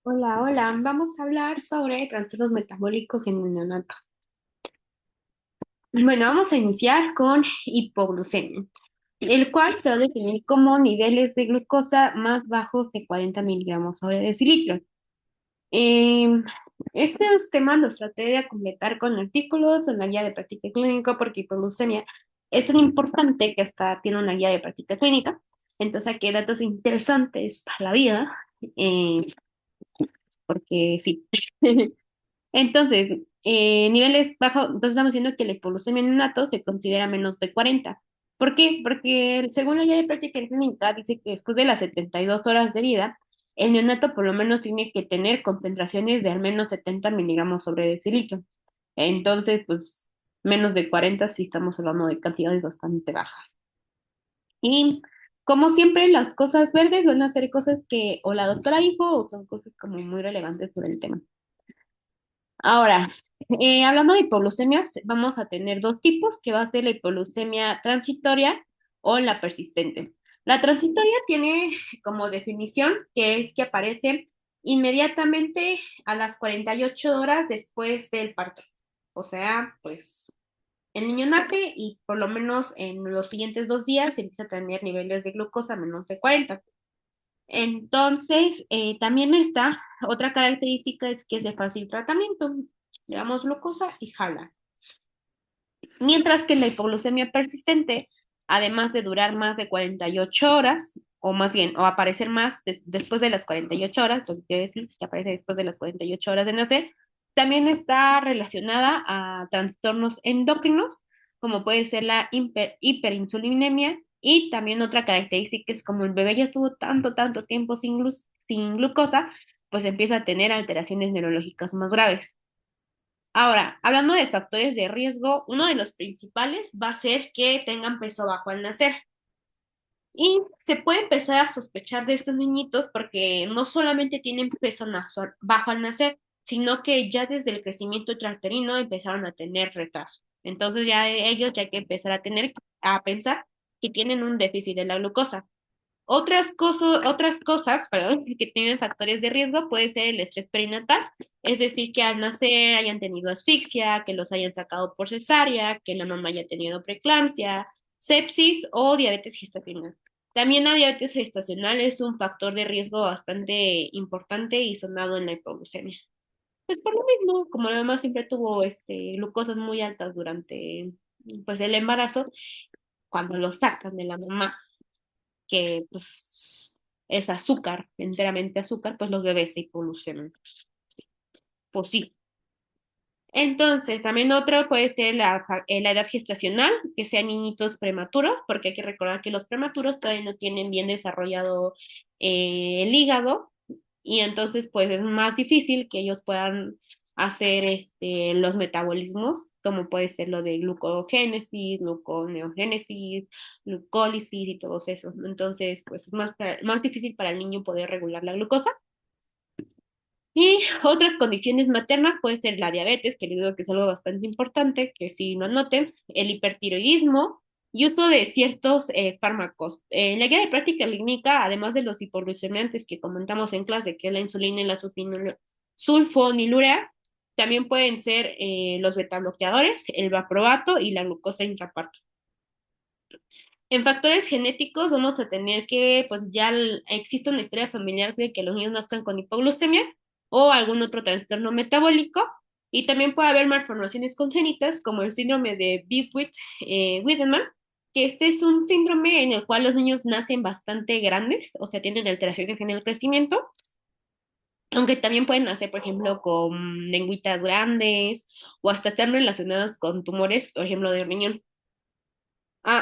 Hola, hola. Vamos a hablar sobre trastornos metabólicos en el neonato. Bueno, vamos a iniciar con hipoglucemia, el cual se va a definir como niveles de glucosa más bajos de 40 miligramos sobre decilitro. Eh, Estos temas los traté de completar con artículos en la guía de práctica clínica porque hipoglucemia es tan importante que hasta tiene una guía de práctica clínica. Entonces, aquí hay datos interesantes para la vida, eh, porque sí. Entonces, niveles bajos, entonces estamos diciendo que la hipoglucemia en neonatos se considera menos de 40. ¿Por qué? Porque según la guía de práctica clínica dice que después de las 72 horas de vida, el neonato por lo menos tiene que tener concentraciones de al menos 70 miligramos sobre decilitro. Entonces, pues menos de 40 sí estamos hablando de cantidades bastante bajas. Y como siempre, las cosas verdes van a ser cosas que o la doctora dijo o son cosas como muy relevantes sobre el tema. Ahora, hablando de hipoglucemias, vamos a tener dos tipos, que va a ser la hipoglucemia transitoria o la persistente. La transitoria tiene como definición que es que aparece inmediatamente a las 48 horas después del parto. O sea, pues el niño nace y por lo menos en los siguientes 2 días empieza a tener niveles de glucosa menos de 40. Entonces, también está otra característica es que es de fácil tratamiento. Le damos glucosa y jala. Mientras que la hipoglucemia persistente, además de durar más de 48 horas, o más bien, o aparecer más después de las 48 horas, lo que quiere decir es que aparece después de las 48 horas de nacer, también está relacionada a trastornos endocrinos, como puede ser la hiperinsulinemia, y también otra característica es como el bebé ya estuvo tanto tiempo sin glucosa, pues empieza a tener alteraciones neurológicas más graves. Ahora, hablando de factores de riesgo, uno de los principales va a ser que tengan peso bajo al nacer. Y se puede empezar a sospechar de estos niñitos porque no solamente tienen peso bajo al nacer, sino que ya desde el crecimiento intrauterino empezaron a tener retraso. Entonces ya ellos ya hay que empezar a pensar que tienen un déficit de la glucosa. Otras cosas, perdón, que tienen factores de riesgo puede ser el estrés perinatal, es decir, que al nacer hayan tenido asfixia, que los hayan sacado por cesárea, que la mamá haya tenido preeclampsia, sepsis o diabetes gestacional. También la diabetes gestacional es un factor de riesgo bastante importante y sonado en la hipoglucemia. Pues por lo mismo, como la mamá siempre tuvo glucosas muy altas durante pues el embarazo, cuando lo sacan de la mamá que pues, es azúcar, enteramente azúcar, pues los bebés se hipoglucemian. Pues sí. Entonces, también otro puede ser la edad gestacional, que sean niñitos prematuros, porque hay que recordar que los prematuros todavía no tienen bien desarrollado el hígado y entonces pues es más difícil que ellos puedan hacer los metabolismos, como puede ser lo de glucogénesis, gluconeogénesis, glucólisis y todo eso. Entonces, pues es más difícil para el niño poder regular la glucosa. Y otras condiciones maternas puede ser la diabetes, que les digo que es algo bastante importante, que si no anoten, el hipertiroidismo y uso de ciertos fármacos. En la guía de práctica clínica, además de los hipoglucemiantes que comentamos en clase, que es la insulina y la sulfonilureas, también pueden ser los betabloqueadores, el valproato y la glucosa intraparto. En factores genéticos vamos a tener que, pues ya existe una historia familiar de que los niños nazcan con hipoglucemia o algún otro trastorno metabólico, y también puede haber malformaciones congénitas como el síndrome de Bitt-Wiedemann, que este es un síndrome en el cual los niños nacen bastante grandes, o sea, tienen alteraciones en el crecimiento, aunque también pueden nacer, por ejemplo, con lengüitas grandes o hasta estar relacionados con tumores, por ejemplo, de riñón.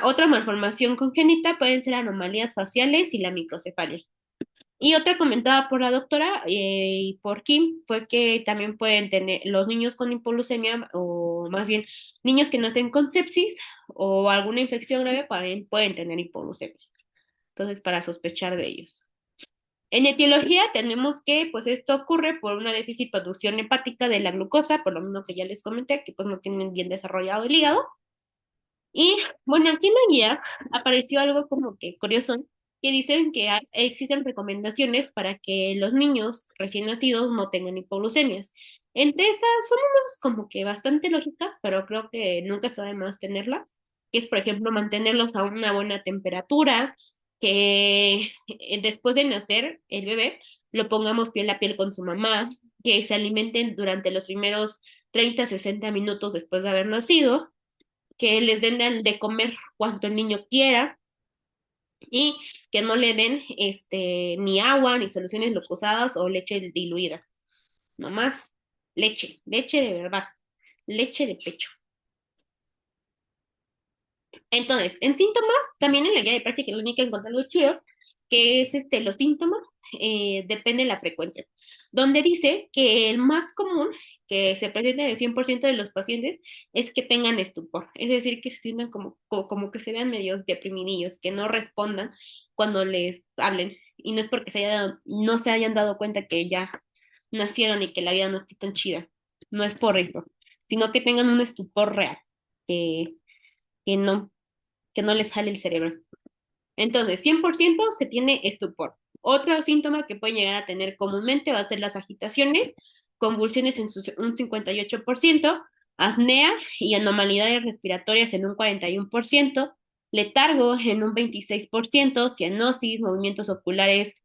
Otra malformación congénita pueden ser anomalías faciales y la microcefalia. Y otra comentada por la doctora y por Kim fue que también pueden tener los niños con hipoglucemia o más bien niños que nacen con sepsis o alguna infección grave pueden tener hipoglucemia. Entonces, para sospechar de ellos. En etiología tenemos que pues esto ocurre por una déficit producción hepática de la glucosa, por lo mismo que ya les comenté, que pues no tienen bien desarrollado el hígado. Y bueno, aquí en la guía apareció algo como que curioso, que dicen que existen recomendaciones para que los niños recién nacidos no tengan hipoglucemias. Entre estas son unas como que bastante lógicas, pero creo que nunca está de más tenerla, que es, por ejemplo, mantenerlos a una buena temperatura, que después de nacer el bebé lo pongamos piel a piel con su mamá, que se alimenten durante los primeros 30 60 minutos después de haber nacido, que les den de comer cuanto el niño quiera y que no le den ni agua, ni soluciones glucosadas o leche diluida. Nomás leche, leche de verdad, leche de pecho. Entonces, en síntomas, también en la guía de práctica clínica encontré algo chido, que es los síntomas, depende de la frecuencia, donde dice que el más común que se presenta en el 100% de los pacientes es que tengan estupor, es decir, que se sientan como que se vean medio deprimidillos, que no respondan cuando les hablen, y no es porque no se hayan dado cuenta que ya nacieron y que la vida no está tan chida, no es por eso, sino que tengan un estupor real, que, que no que no les jale el cerebro. Entonces, 100% se tiene estupor. Otro síntoma que pueden llegar a tener comúnmente va a ser las agitaciones, convulsiones en un 58%, apnea y anomalidades respiratorias en un 41%, letargo en un 26%, cianosis, movimientos oculares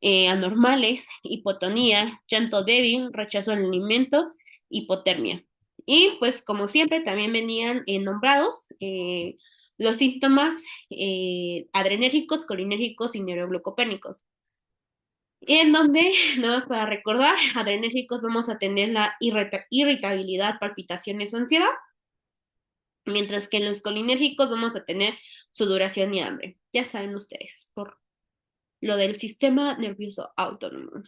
anormales, hipotonía, llanto débil, rechazo al alimento, hipotermia. Y pues como siempre también venían nombrados los síntomas adrenérgicos, colinérgicos y neuroglucopénicos. En donde, nada más para recordar, adrenérgicos vamos a tener la irritabilidad, palpitaciones o ansiedad, mientras que en los colinérgicos vamos a tener sudoración y hambre. Ya saben ustedes, por lo del sistema nervioso autónomo.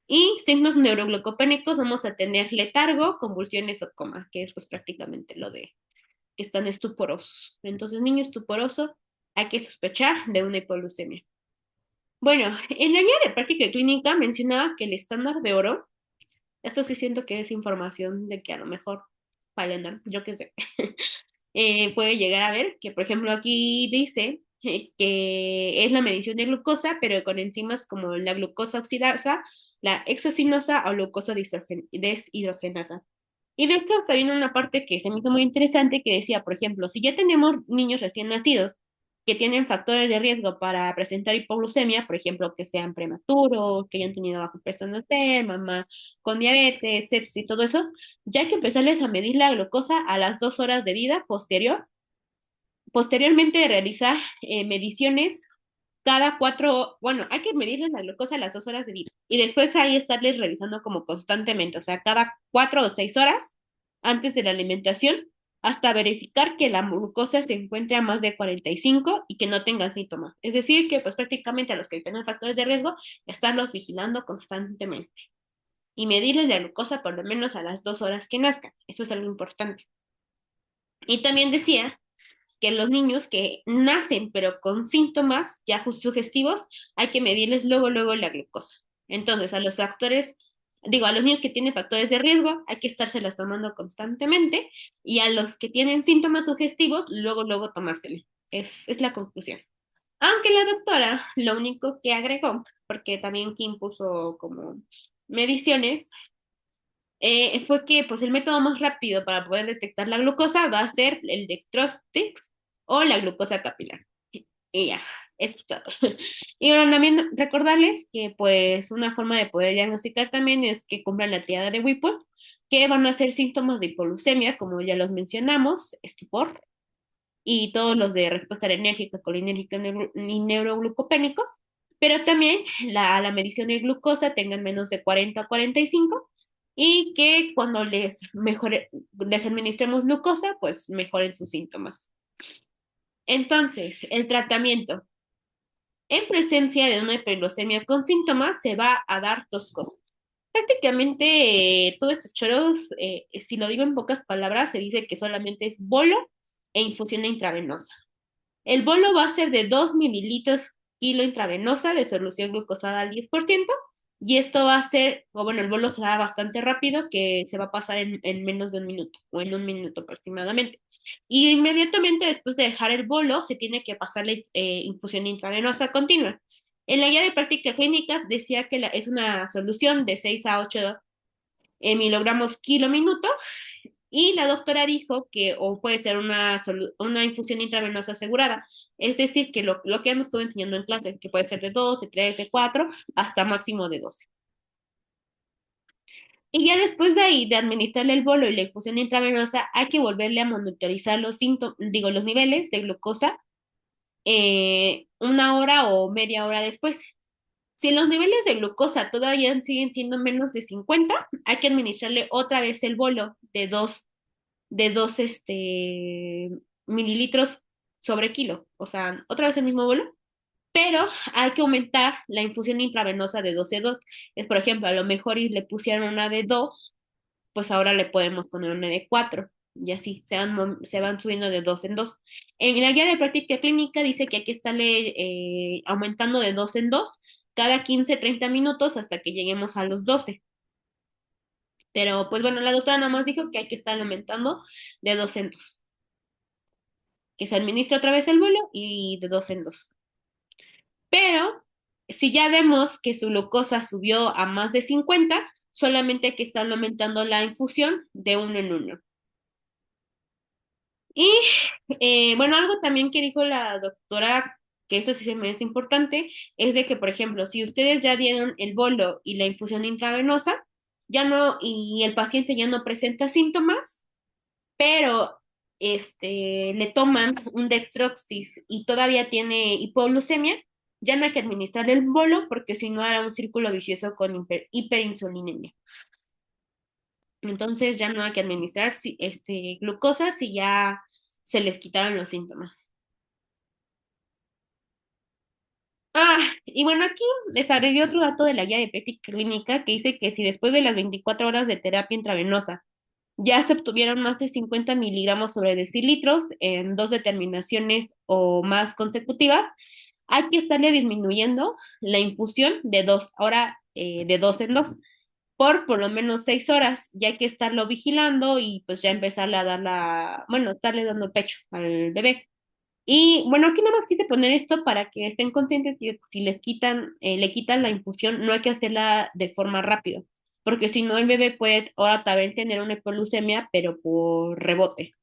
Y signos neuroglucopénicos vamos a tener letargo, convulsiones o coma, que es pues prácticamente lo de que están estuporosos. Entonces, niño estuporoso, hay que sospechar de una hipoglucemia. Bueno, en la guía de práctica clínica mencionaba que el estándar de oro, esto sí siento que es información de que a lo mejor para yo qué sé, puede llegar a ver que, por ejemplo, aquí dice que es la medición de glucosa, pero con enzimas como la glucosa oxidasa, la hexosinosa o glucosa deshidrogenasa. Y de esto está viendo una parte que se me hizo muy interesante que decía, por ejemplo, si ya tenemos niños recién nacidos que tienen factores de riesgo para presentar hipoglucemia, por ejemplo, que sean prematuros, que hayan tenido bajo peso en nacer, mamá con diabetes, sepsis y todo eso, ya hay que empezarles a medir la glucosa a las 2 horas de vida posteriormente de realizar mediciones cada bueno, hay que medirles la glucosa a las 2 horas de vida y después ahí estarles revisando como constantemente, o sea, cada 4 o 6 horas antes de la alimentación hasta verificar que la glucosa se encuentre a más de 45 y que no tengan síntomas. Es decir, que pues prácticamente a los que tengan factores de riesgo, estarlos vigilando constantemente y medirles la glucosa por lo menos a las 2 horas que nazcan. Eso es algo importante. Y también decía que los niños que nacen pero con síntomas ya sugestivos, hay que medirles luego la glucosa. Entonces, a los factores, digo, a los niños que tienen factores de riesgo, hay que estárselas tomando constantemente y a los que tienen síntomas sugestivos, luego tomárselo. Es la conclusión. Aunque la doctora lo único que agregó, porque también Kim puso como mediciones, fue que pues el método más rápido para poder detectar la glucosa va a ser el dextrostic o la glucosa capilar. Y ya, eso es todo. Y bueno, también recordarles que pues una forma de poder diagnosticar también es que cumplan la triada de Whipple, que van a ser síntomas de hipoglucemia, como ya los mencionamos, estupor, y todos los de respuesta enérgica, colinérgica y neuroglucopénicos, pero también la medición de glucosa tengan menos de 40 a 45 y que cuando les administremos glucosa, pues mejoren sus síntomas. Entonces, el tratamiento. En presencia de una hiperglucemia con síntomas, se va a dar dos cosas. Prácticamente todos estos choros, si lo digo en pocas palabras, se dice que solamente es bolo e infusión intravenosa. El bolo va a ser de 2 mililitros kilo intravenosa de solución glucosada al 10%, y esto va a ser, o bueno, el bolo se da bastante rápido, que se va a pasar en menos de un minuto, o en un minuto aproximadamente. Y inmediatamente después de dejar el bolo, se tiene que pasar la infusión intravenosa continua. En la guía de prácticas clínicas decía que es una solución de 6 a 8 miligramos kilo minuto, y la doctora dijo que o puede ser una infusión intravenosa asegurada, es decir, que lo que hemos estado enseñando en clase, que puede ser de 2, de 3, de 4, hasta máximo de 12. Y ya después de ahí, de administrarle el bolo y la infusión intravenosa, hay que volverle a monitorizar los síntomas, digo, los niveles de glucosa una hora o media hora después. Si los niveles de glucosa todavía siguen siendo menos de 50, hay que administrarle otra vez el bolo de dos mililitros sobre kilo. O sea, otra vez el mismo bolo, pero hay que aumentar la infusión intravenosa de 12,2. Es, por ejemplo, a lo mejor y le pusieron una de 2, pues ahora le podemos poner una de 4 y así se van subiendo de 2 en 2. En la guía de práctica clínica dice que hay que estarle aumentando de 2 en 2 cada 15-30 minutos hasta que lleguemos a los 12. Pero pues bueno, la doctora nada más dijo que hay que estar aumentando de 2 en 2, que se administra otra vez el vuelo y de 2 en 2. Pero si ya vemos que su glucosa subió a más de 50, solamente hay que estar aumentando la infusión de uno en uno. Y bueno, algo también que dijo la doctora, que eso sí se me es importante, es de que, por ejemplo, si ustedes ya dieron el bolo y la infusión intravenosa, ya no, y el paciente ya no presenta síntomas, pero le toman un dextroxis y todavía tiene hipoglucemia, ya no hay que administrarle el bolo porque si no hará un círculo vicioso con hiperinsulinemia. Entonces ya no hay que administrar glucosa si ya se les quitaron los síntomas. Y bueno, aquí les agregué otro dato de la guía de práctica clínica que dice que si después de las 24 horas de terapia intravenosa ya se obtuvieron más de 50 miligramos sobre decilitros en dos determinaciones o más consecutivas, hay que estarle disminuyendo la infusión de dos, ahora de dos en dos, por lo menos 6 horas. Ya hay que estarlo vigilando y pues ya empezarle a dar bueno, estarle dando pecho al bebé. Y bueno, aquí nada más quise poner esto para que estén conscientes que si le quitan la infusión, no hay que hacerla de forma rápida, porque si no el bebé puede ahora también tener una hipoglucemia, pero por rebote.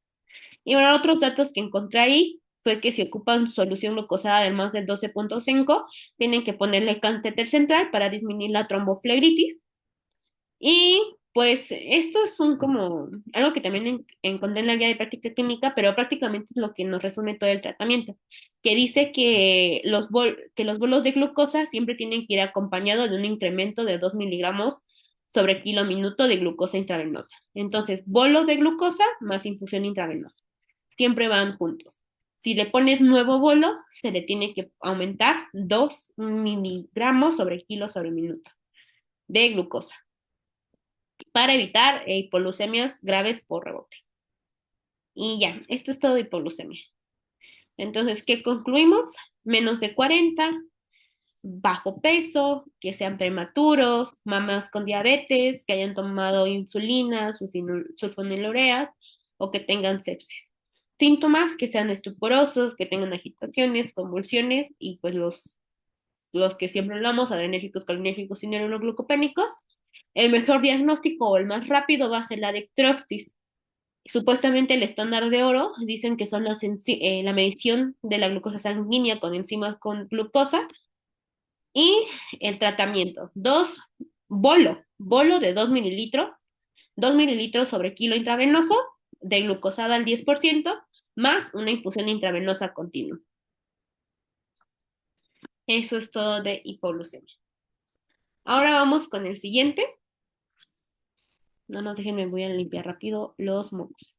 Y bueno, otros datos que encontré ahí fue que si ocupan solución glucosada de más del 12,5, tienen que ponerle catéter central para disminuir la tromboflebitis. Y pues estos son como algo que también encontré en la guía de práctica clínica, pero prácticamente es lo que nos resume todo el tratamiento, que dice que los bolos de glucosa siempre tienen que ir acompañados de un incremento de 2 miligramos sobre kilo minuto de glucosa intravenosa. Entonces, bolo de glucosa más infusión intravenosa. Siempre van juntos. Si le pones nuevo bolo, se le tiene que aumentar 2 miligramos sobre kilo sobre minuto de glucosa para evitar hipoglucemias graves por rebote. Y ya, esto es todo de hipoglucemia. Entonces, ¿qué concluimos? Menos de 40, bajo peso, que sean prematuros, mamás con diabetes, que hayan tomado insulina, sulfonilureas o que tengan sepsis. Síntomas que sean estuporosos, que tengan agitaciones, convulsiones y pues los que siempre hablamos, adrenérgicos, colinérgicos y neuroglucopénicos. El mejor diagnóstico o el más rápido va a ser la dextroxis. Supuestamente el estándar de oro dicen que son la medición de la glucosa sanguínea con enzimas con glucosa y el tratamiento. Bolo de 2 mililitros, 2 mililitros sobre kilo intravenoso de glucosada al 10%, más una infusión intravenosa continua. Eso es todo de hipoglucemia. Ahora vamos con el siguiente. Nada más déjenme, voy a limpiar rápido los mocos.